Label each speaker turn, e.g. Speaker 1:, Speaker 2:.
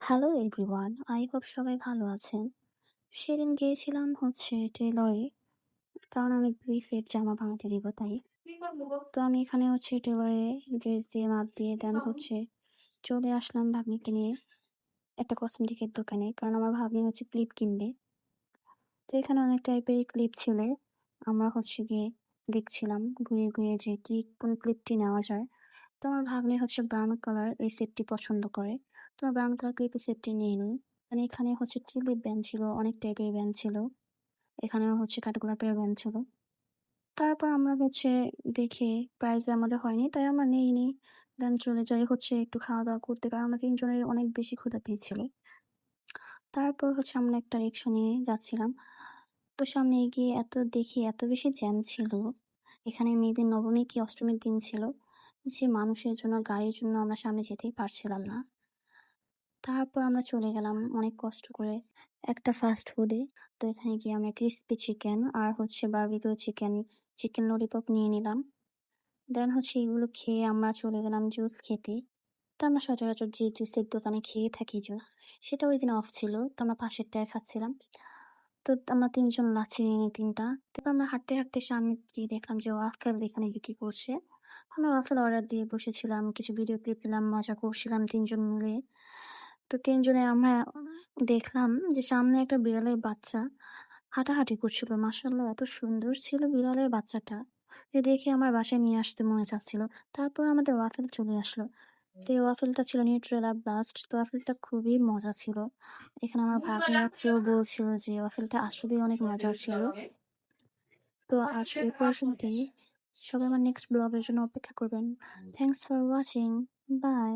Speaker 1: Hello everyone, I hope সবাই ভালো আছেন। সেদিন গিয়েছিলাম টেলরে, কারণ আমি 2 সেট জামা বানাতে দিব তাই। তো আমি এখানে টেলরে ড্রেস দিয়ে মাপ দিয়ে দেন চলে আসলাম ভাগ্নিকে নিয়ে একটা কসমেটিকের দোকানে, কারণ আমার ভাগ্নি ক্লিপ কিনবে। তো এখানে অনেক টাইপের ক্লিপ ছিল। আমরা গিয়ে দেখছিলাম ঘুরে ঘুরে যে কোন ক্লিপটি নেওয়া যায়। তো আমার ভাগ্নি ব্রাউন কালার এই সেটটি পছন্দ করে। তো ব্রাউন কালার ক্লিপের সেটটি নিয়ে নিই। মানে এখানে টিউলিপ ব্যান্ড ছিল, অনেক টাইপের ব্যান্ড ছিল। এখানেও কাঠগোলাপের ব্যান্ড ছিল। তারপর আমরা দেখে প্রাইস আমাদের হয়নি, তাই আমরা নেইনি। দেন চলে যাই একটু খাওয়া দাওয়া করতে, কারণ আমরা তিনজনের অনেক বেশি ক্ষুধা পেয়েছিল। তারপর আমরা একটা রিক্সা নিয়ে যাচ্ছিলাম। তো সামনে এগিয়ে দেখি এত বেশি জ্যাম ছিল। এখানে মেয়েদের নবমী কি অষ্টমীর দিন ছিল, যে মানুষের জন্য গাড়ির জন্য আমরা সামনে যেতেই পারছিলাম না। তারপর আমরা চলে গেলাম অনেক কষ্ট করে একটা ফাস্ট ফুডে। তো এখানে গিয়ে আমরা ক্রিস্পি চিকেন আর বারবিকিউ চিকেন ললিপপ নিয়ে নিলাম। দেন এগুলো খেয়ে আমরা চলে গেলাম জুস খেতে। তো আমরা সচরাচর যে জুসের দোকানে খেয়ে থাকি জুস, সেটা ওই দিন অফ ছিল, তো আমরা পাশেরটায় খাচ্ছিলাম। তো আমরা তিনজন লাচ্ছি নিয়ে নিই 3টা। তারপর আমরা হাঁটতে হাঁটতে সামনে গিয়ে দেখলাম যে ওয়াফেল এখানে বিক্রি করছে। আমরা ওয়াফেল অর্ডার দিয়ে বসেছিলাম, কিছু ভিডিও ক্লিপ নিলাম, মজা করছিলাম 3জন মিলে। তো 3জনে আমরা দেখলাম যে সামনে একটা বিড়ালের বাচ্চা হাঁটাহাঁটি করছিল। মাশাআল্লাহ, এত সুন্দর ছিল বিড়ালের বাচ্চাটা, যে দেখে আমার বাসায় নিয়ে আসতে মনে চাচ্ছিল। তারপর আমাদের ওয়াফেল চলে আসলো। তো এই ওয়াফেলটা ছিল নিউট্রেলা ব্লাস্ট। তো ওয়াফেলটা খুবই মজা ছিল। এখানে আমার ভাগ্নে কেউ বলছিল যে ওয়াফেলটা আসলেই অনেক মজার ছিল। তো আজ এই পর্যন্তই। সবাই আমার নেক্সট ব্লগের জন্য অপেক্ষা করবেন। Thanks for watching. বাই।